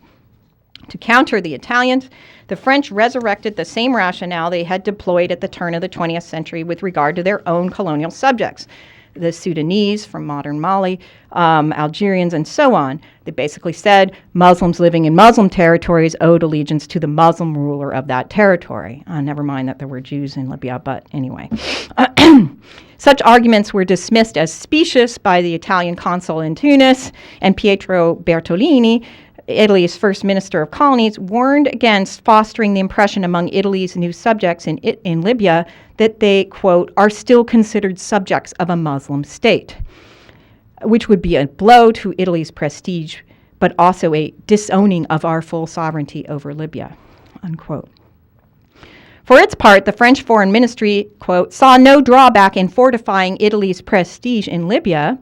To counter the Italians, the French resurrected the same rationale they had deployed at the turn of the 20th century with regard to their own colonial subjects, the Sudanese from modern Mali, Algerians, and so on. They basically said Muslims living in Muslim territories owed allegiance to the Muslim ruler of that territory. Never mind that there were Jews in Libya, but anyway. Such arguments were dismissed as specious by the Italian consul in Tunis, and Pietro Bertolini, Italy's first minister of colonies, warned against fostering the impression among Italy's new subjects in Libya that they, quote, are still considered subjects of a Muslim state, which would be a blow to Italy's prestige, but also a disowning of our full sovereignty over Libya, unquote. For its part, the French Foreign Ministry, quote, saw no drawback in fortifying Italy's prestige in Libya,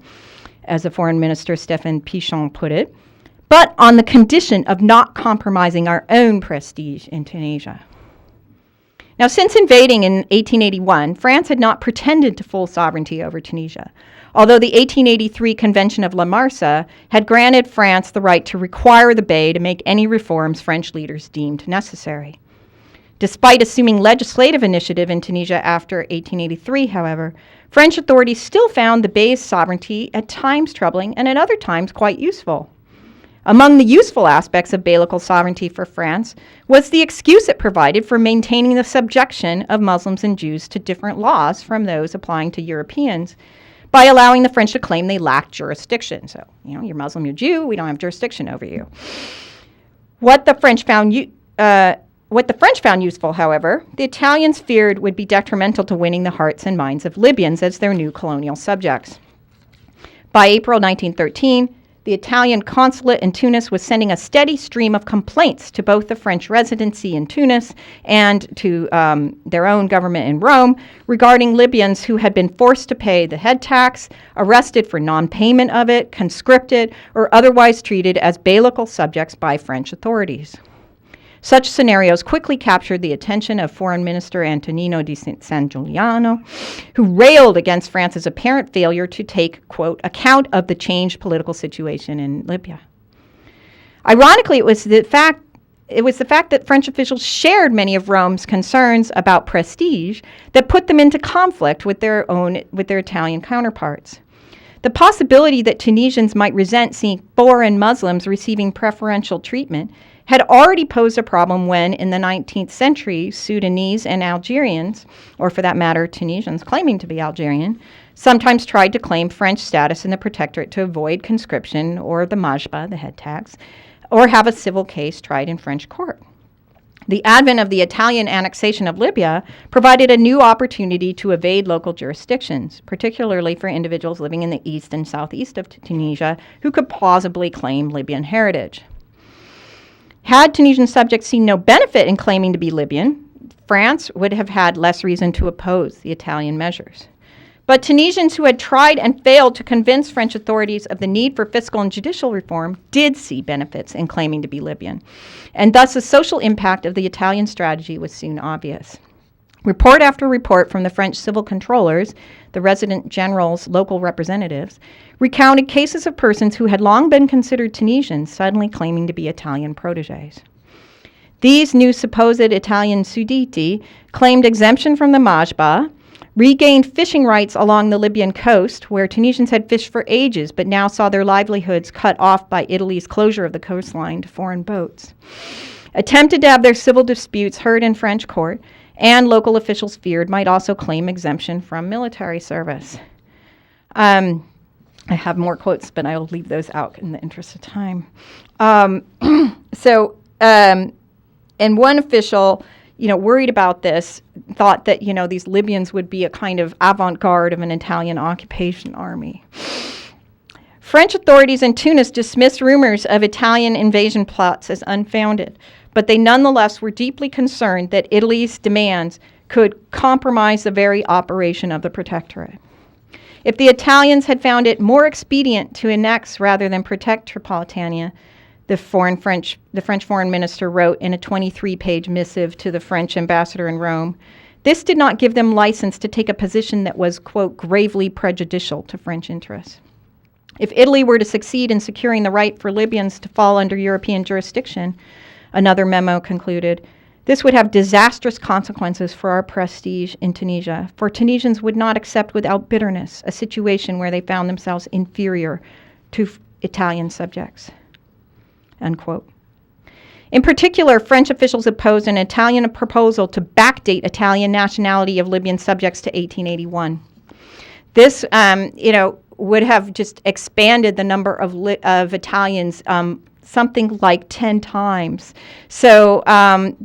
as the Foreign Minister Stéphane Pichon put it, but on the condition of not compromising our own prestige in Tunisia. Now, since invading in 1881, France had not pretended to full sovereignty over Tunisia, although the 1883 Convention of La Marsa had granted France the right to require the Bey to make any reforms French leaders deemed necessary. Despite assuming legislative initiative in Tunisia after 1883, however, French authorities still found the Bey's sovereignty at times troubling and at other times quite useful. Among the useful aspects of Beylical sovereignty for France was the excuse it provided for maintaining the subjection of Muslims and Jews to different laws from those applying to Europeans by allowing the French to claim they lacked jurisdiction. So, you're Muslim, you're Jew, we don't have jurisdiction over you. What the French found useful, however, the Italians feared would be detrimental to winning the hearts and minds of Libyans as their new colonial subjects. By April 1913, the Italian consulate in Tunis was sending a steady stream of complaints to both the French residency in Tunis and to their own government in Rome regarding Libyans who had been forced to pay the head tax, arrested for non-payment of it, conscripted, or otherwise treated as Beylical subjects by French authorities. Such scenarios quickly captured the attention of Foreign Minister Antonino di San Giuliano, who railed against France's apparent failure to take, quote, account of the changed political situation in Libya. Ironically, it was the fact that French officials shared many of Rome's concerns about prestige that put them into conflict with their Italian counterparts. The possibility that Tunisians might resent seeing foreign Muslims receiving preferential treatment had already posed a problem when, in the 19th century, Sudanese and Algerians, or for that matter, Tunisians claiming to be Algerian, sometimes tried to claim French status in the Protectorate to avoid conscription or the majba, the head tax, or have a civil case tried in French court. The advent of the Italian annexation of Libya provided a new opportunity to evade local jurisdictions, particularly for individuals living in the east and southeast of Tunisia who could plausibly claim Libyan heritage. Had Tunisian subjects seen no benefit in claiming to be Libyan, France would have had less reason to oppose the Italian measures. But Tunisians who had tried and failed to convince French authorities of the need for fiscal and judicial reform did see benefits in claiming to be Libyan, and thus the social impact of the Italian strategy was soon obvious. Report after report from the French civil controllers, the resident generals, local representatives, recounted cases of persons who had long been considered Tunisians suddenly claiming to be Italian protégés. These new supposed Italian Suditi claimed exemption from the Majba, regained fishing rights along the Libyan coast, where Tunisians had fished for ages but now saw their livelihoods cut off by Italy's closure of the coastline to foreign boats, attempted to have their civil disputes heard in French court, and local officials feared might also claim exemption from military service. I have more quotes, but I'll leave those out in the interest of time. And one official, worried about this, thought that, these Libyans would be a kind of avant-garde of an Italian occupation army. French authorities in Tunis dismissed rumors of Italian invasion plots as unfounded, but they nonetheless were deeply concerned that Italy's demands could compromise the very operation of the protectorate. If the Italians had found it more expedient to annex rather than protect Tripolitania, the French foreign minister wrote in a 23-page missive to the French ambassador in Rome, this did not give them license to take a position that was, quote, gravely prejudicial to French interests. If Italy were to succeed in securing the right for Libyans to fall under European jurisdiction, another memo concluded, this would have disastrous consequences for our prestige in Tunisia, for Tunisians would not accept without bitterness a situation where they found themselves inferior to Italian subjects. Unquote. In particular, French officials opposed an Italian proposal to backdate Italian nationality of Libyan subjects to 1881. This, would have just expanded the number of Italians something like 10 times. So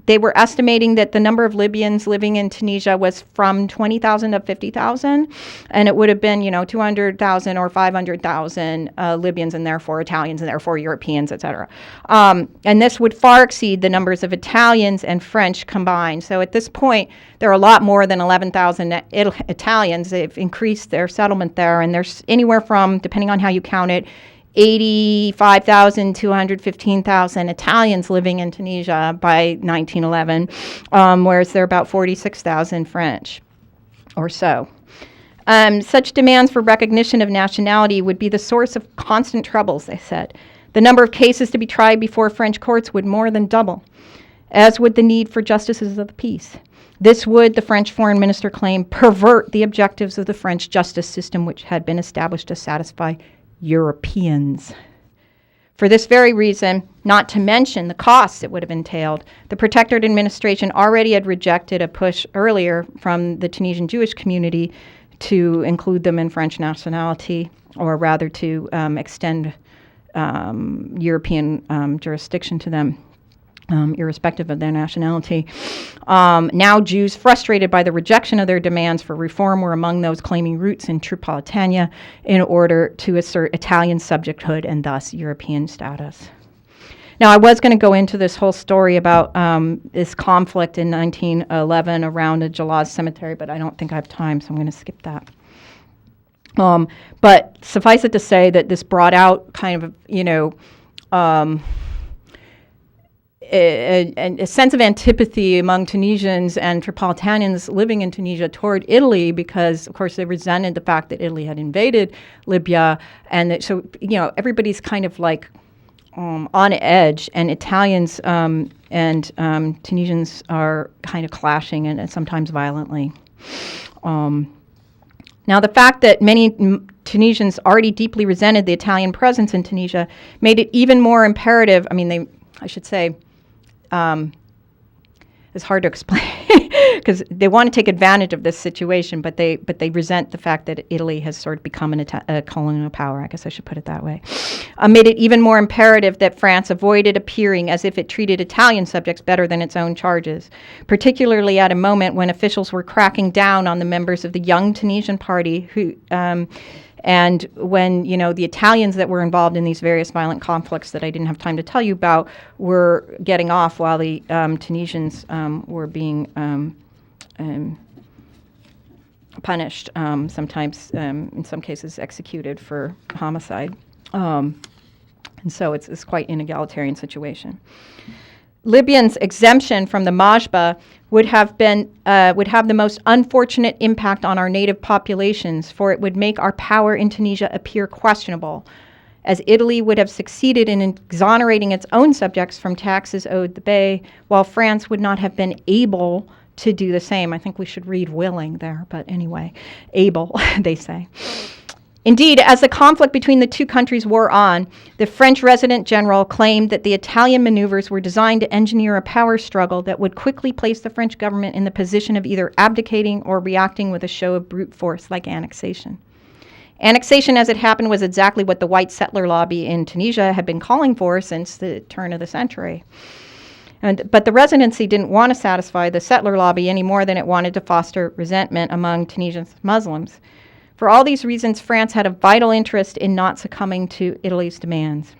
they were estimating that the number of Libyans living in Tunisia was from 20,000 to 50,000, and it would have been, 200,000 or 500,000 Libyans and therefore Italians and therefore Europeans, etc. And this would far exceed the numbers of Italians and French combined. So at this point, there are a lot more than 11,000 Italians. They've increased their settlement there, and there's anywhere from, depending on how you count it, 85,000 to 115,000 Italians living in Tunisia by 1911, whereas there are about 46,000 French or so. Such demands for recognition of nationality would be the source of constant troubles, they said. The number of cases to be tried before French courts would more than double, as would the need for justices of the peace. This would, the French foreign minister claimed, pervert the objectives of the French justice system, which had been established to satisfy Europeans. For this very reason, not to mention the costs it would have entailed, the Protectorate administration already had rejected a push earlier from the Tunisian Jewish community to include them in French nationality, or rather to extend European jurisdiction to them, irrespective of their nationality. Now Jews, frustrated by the rejection of their demands for reform, were among those claiming roots in Tripolitania in order to assert Italian subjecthood and thus European status. Now, I was going to go into this whole story about this conflict in 1911 around a Jalaz cemetery, but I don't think I have time, so I'm going to skip that. But suffice it to say that this brought out kind of, a sense of antipathy among Tunisians and Tripolitanians living in Tunisia toward Italy, because, of course, they resented the fact that Italy had invaded Libya. And that, so, everybody's kind of like on edge, and Italians and Tunisians are kind of clashing, and sometimes violently. Now, the fact that many Tunisians already deeply resented the Italian presence in Tunisia made it even more imperative. It's hard to explain because they want to take advantage of this situation, but they resent the fact that Italy has sort of become a colonial power. I guess I should put it that way. Made it even more imperative that France avoided appearing as if it treated Italian subjects better than its own charges, particularly at a moment when officials were cracking down on the members of the Young Tunisian Party who. And when, the Italians that were involved in these various violent conflicts that I didn't have time to tell you about were getting off while the Tunisians were being punished, sometimes, in some cases, executed for homicide. And so it's quite an inegalitarian situation. Libyans' exemption from the Majba would have the most unfortunate impact on our native populations, for it would make our power in Tunisia appear questionable, as Italy would have succeeded in exonerating its own subjects from taxes owed the Bey, while France would not have been able to do the same. I think we should read willing there, but anyway, able, they say. Indeed, as the conflict between the two countries wore on, the French resident general claimed that the Italian maneuvers were designed to engineer a power struggle that would quickly place the French government in the position of either abdicating or reacting with a show of brute force like annexation. Annexation, as it happened, was exactly what the white settler lobby in Tunisia had been calling for since the turn of the century. But the Residency didn't want to satisfy the settler lobby any more than it wanted to foster resentment among Tunisian Muslims. For all these reasons, France had a vital interest in not succumbing to Italy's demands.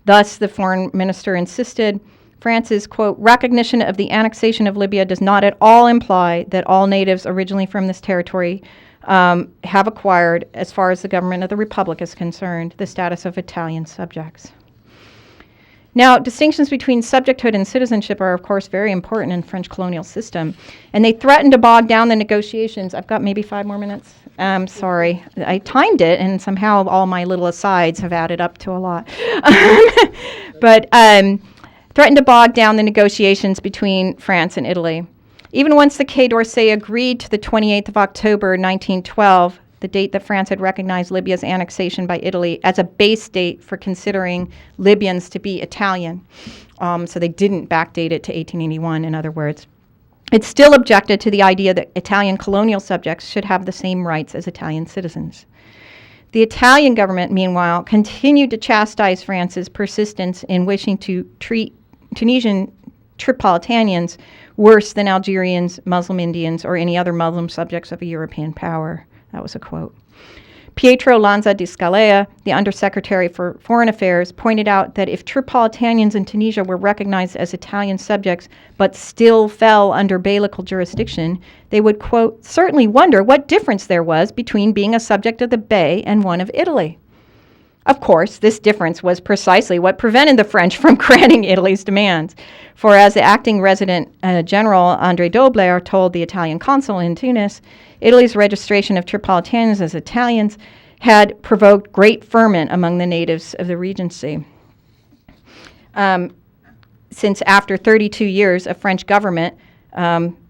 Thus, the foreign minister insisted, France's, quote, recognition of the annexation of Libya does not at all imply that all natives originally from this territory have acquired, as far as the government of the Republic is concerned, the status of Italian subjects. Now, distinctions between subjecthood and citizenship are, of course, very important in the French colonial system, and they threatened to bog down the negotiations. I've got maybe 5 more minutes. Sorry. I timed it, and somehow all my little asides have added up to a lot. But threatened to bog down the negotiations between France and Italy. Even once the Quai d'Orsay agreed to the 28th of October, 1912, the date that France had recognized Libya's annexation by Italy as a base date for considering Libyans to be Italian. So they didn't backdate it to 1881, in other words. It still objected to the idea that Italian colonial subjects should have the same rights as Italian citizens. The Italian government, meanwhile, continued to chastise France's persistence in wishing to treat Tunisian Tripolitanians worse than Algerians, Muslim Indians, or any other Muslim subjects of a European power. That was a quote. Pietro Lanza di Scalea, the Undersecretary for Foreign Affairs, pointed out that if Tripolitanians in Tunisia were recognized as Italian subjects but still fell under Beylical jurisdiction, they would, quote, certainly wonder what difference there was between being a subject of the Bey and one of Italy. Of course, this difference was precisely what prevented the French from granting Italy's demands. For as the acting resident general André Dobler told the Italian consul in Tunis, Italy's registration of Tripolitanians as Italians had provoked great ferment among the natives of the Regency. Since after 32 years of French government,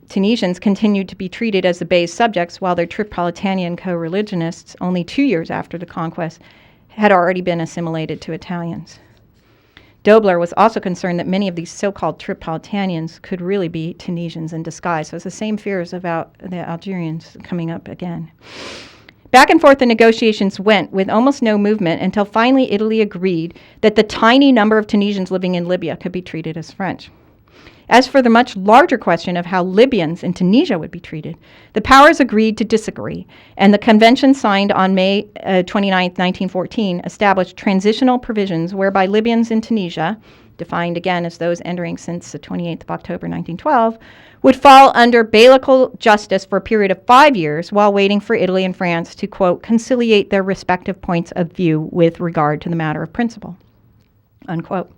Tunisians continued to be treated as the Bey's subjects, while their Tripolitanian co-religionists, only 2 years after the conquest, had already been assimilated to Italians. Dobler was also concerned that many of these so-called Tripolitanians could really be Tunisians in disguise. So it's the same fears about the Algerians coming up again. Back and forth the negotiations went with almost no movement until finally Italy agreed that the tiny number of Tunisians living in Libya could be treated as French. As for the much larger question of how Libyans in Tunisia would be treated, the powers agreed to disagree, and the convention signed on May 29, 1914, established transitional provisions whereby Libyans in Tunisia, defined again as those entering since the 28th of October 1912, would fall under Beylical justice for a period of 5 years while waiting for Italy and France to, quote, conciliate their respective points of view with regard to the matter of principle, unquote.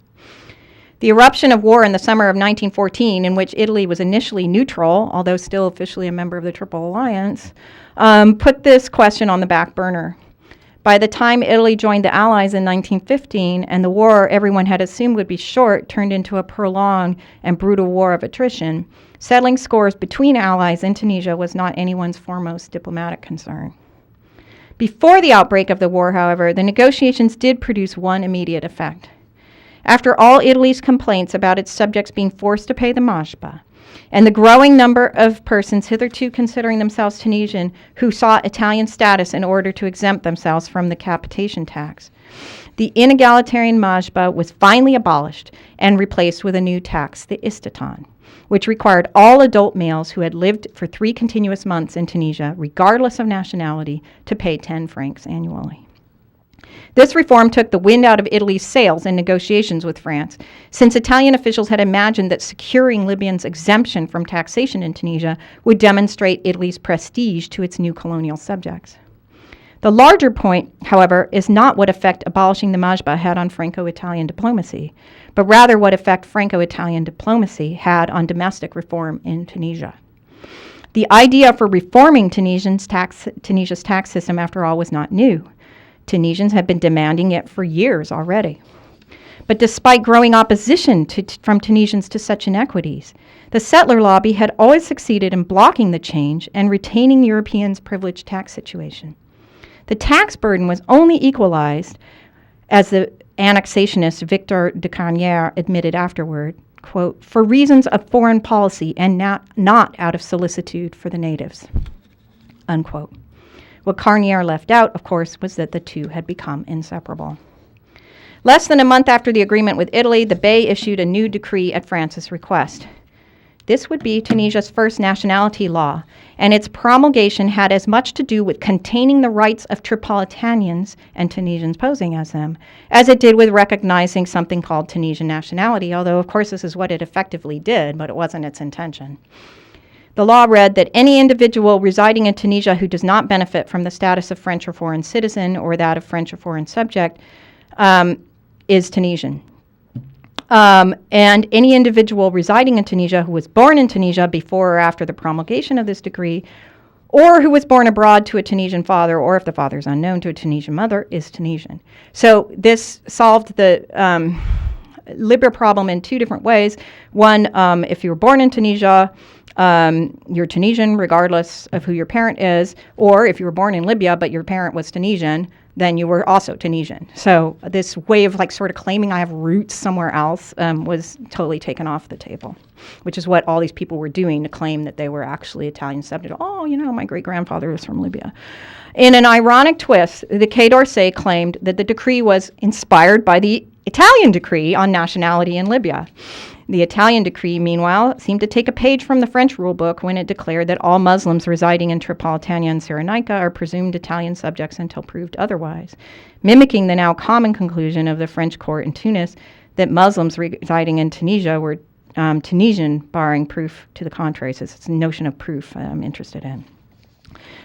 The eruption of war in the summer of 1914, in which Italy was initially neutral, although still officially a member of the Triple Alliance, put this question on the back burner. By the time Italy joined the Allies in 1915, and the war everyone had assumed would be short turned into a prolonged and brutal war of attrition, settling scores between Allies in Tunisia was not anyone's foremost diplomatic concern. Before the outbreak of the war, however, the negotiations did produce one immediate effect. After all Italy's complaints about its subjects being forced to pay the Majba, and the growing number of persons hitherto considering themselves Tunisian who sought Italian status in order to exempt themselves from the capitation tax. The inegalitarian majba was finally abolished and replaced with a new tax, the istitan, which required all adult males who had lived for 3 continuous months in Tunisia, regardless of nationality, to pay 10 francs annually. This reform took the wind out of Italy's sails in negotiations with France, since Italian officials had imagined that securing Libyans' exemption from taxation in Tunisia would demonstrate Italy's prestige to its new colonial subjects. The larger point, however, is not what effect abolishing the majba had on Franco-Italian diplomacy, but rather what effect Franco-Italian diplomacy had on domestic reform in Tunisia. The idea for reforming Tunisia's tax system, after all, was not new. Tunisians had been demanding it for years already. But despite growing opposition from Tunisians to such inequities, the settler lobby had always succeeded in blocking the change and retaining Europeans' privileged tax situation. The tax burden was only equalized, as the annexationist Victor de Carnière admitted afterward, quote, for reasons of foreign policy and not out of solicitude for the natives, unquote. What Carnière left out, of course, was that the two had become inseparable. Less than a month after the agreement with Italy, the Bey issued a new decree at France's request. This would be Tunisia's first nationality law, and its promulgation had as much to do with containing the rights of Tripolitanians and Tunisians posing as them, as it did with recognizing something called Tunisian nationality, although, of course, this is what it effectively did, but it wasn't its intention. The law read that any individual residing in Tunisia who does not benefit from the status of French or foreign citizen or that of French or foreign subject is Tunisian. And any individual residing in Tunisia who was born in Tunisia before or after the promulgation of this decree, or who was born abroad to a Tunisian father, or if the father is unknown to a Tunisian mother, is Tunisian. So this solved the Libya problem in 2 different ways. One, if you were born in Tunisia, you're Tunisian regardless of who your parent is, or if you were born in Libya but your parent was Tunisian, then you were also Tunisian. So this way of sort of claiming I have roots somewhere else was totally taken off the table, which is what all these people were doing to claim that they were actually Italian subject. Oh, my great-grandfather is from Libya. In an ironic twist, the Quai d'Orsay claimed that the decree was inspired by the Italian decree on nationality in Libya. The Italian decree, meanwhile, seemed to take a page from the French rulebook when it declared that all Muslims residing in Tripolitania and Cyrenaica are presumed Italian subjects until proved otherwise, mimicking the now common conclusion of the French court in Tunis that Muslims residing in Tunisia were Tunisian, barring proof to the contrary. So it's a notion of proof I'm interested in.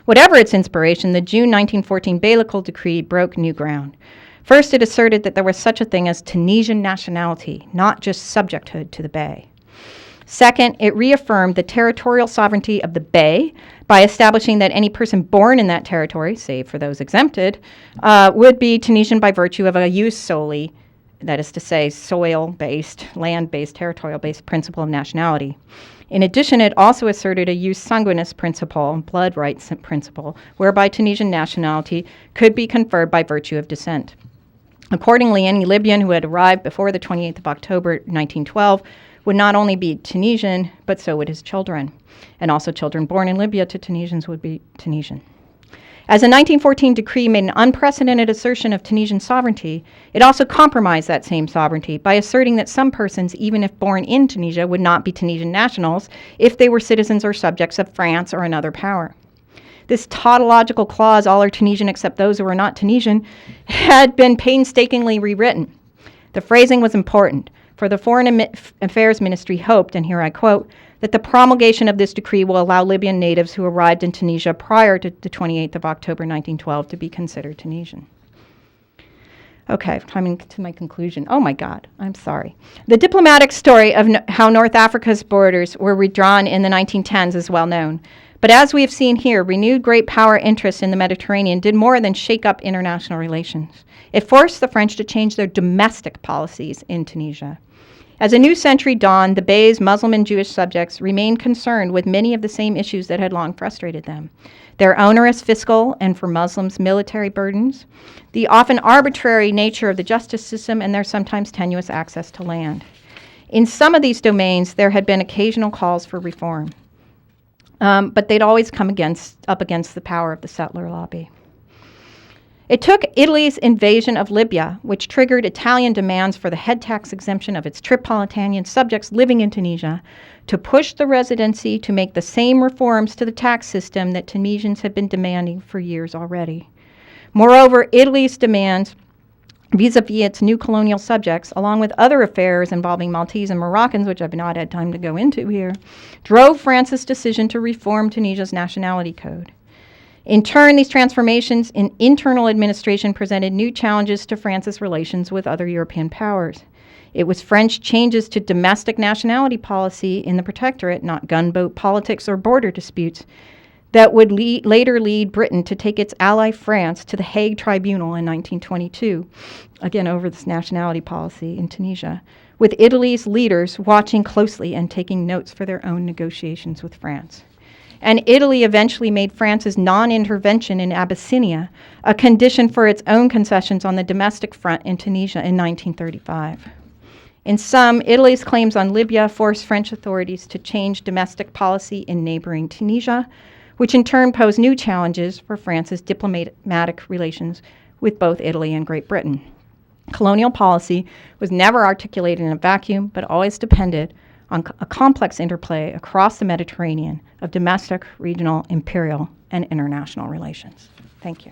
Whatever its inspiration, the June 1914 Beylical decree broke new ground. First, it asserted that there was such a thing as Tunisian nationality, not just subjecthood to the Bey. Second, it reaffirmed the territorial sovereignty of the Bey by establishing that any person born in that territory, save for those exempted, would be Tunisian by virtue of a jus soli, that is to say, soil-based, land-based, territorial-based principle of nationality. In addition, it also asserted a jus sanguinis principle, blood rights principle, whereby Tunisian nationality could be conferred by virtue of descent. Accordingly, any Libyan who had arrived before the 28th of October 1912 would not only be Tunisian, but so would his children. And also children born in Libya to Tunisians would be Tunisian. As the 1914 decree made an unprecedented assertion of Tunisian sovereignty, it also compromised that same sovereignty by asserting that some persons, even if born in Tunisia, would not be Tunisian nationals if they were citizens or subjects of France or another power. This tautological clause, all are Tunisian except those who are not Tunisian, had been painstakingly rewritten. The phrasing was important, for the Foreign Affairs Ministry hoped, and here I quote, that the promulgation of this decree will allow Libyan natives who arrived in Tunisia prior to the 28th of October 1912 to be considered Tunisian. Okay, coming to my conclusion. Oh my God, I'm sorry. The diplomatic story of how North Africa's borders were redrawn in the 1910s is well known. But as we have seen here, renewed great power interest in the Mediterranean did more than shake up international relations. It forced the French to change their domestic policies in Tunisia. As a new century dawned, the Bey's Muslim and Jewish subjects remained concerned with many of the same issues that had long frustrated them. Their onerous fiscal and, for Muslims, military burdens, the often arbitrary nature of the justice system, and their sometimes tenuous access to land. In some of these domains, there had been occasional calls for reform, but they'd always come up against the power of the settler lobby. It took Italy's invasion of Libya, which triggered Italian demands for the head tax exemption of its Tripolitanian subjects living in Tunisia, to push the residency to make the same reforms to the tax system that Tunisians had been demanding for years already. Moreover, Italy's demands vis-a-vis its new colonial subjects, along with other affairs involving Maltese and Moroccans, which I've not had time to go into here, drove France's decision to reform Tunisia's nationality code. In turn, these transformations in internal administration presented new challenges to France's relations with other European powers. It was French changes to domestic nationality policy in the Protectorate, not gunboat politics or border disputes, that would later lead Britain to take its ally France to the Hague Tribunal in 1922, again over this nationality policy in Tunisia, with Italy's leaders watching closely and taking notes for their own negotiations with France. And Italy eventually made France's non-intervention in Abyssinia a condition for its own concessions on the domestic front in Tunisia in 1935. In sum, Italy's claims on Libya forced French authorities to change domestic policy in neighboring Tunisia, which in turn posed new challenges for France's diplomatic relations with both Italy and Great Britain. Colonial policy was never articulated in a vacuum, but always depended on a complex interplay across the Mediterranean of domestic, regional, imperial, and international relations. Thank you.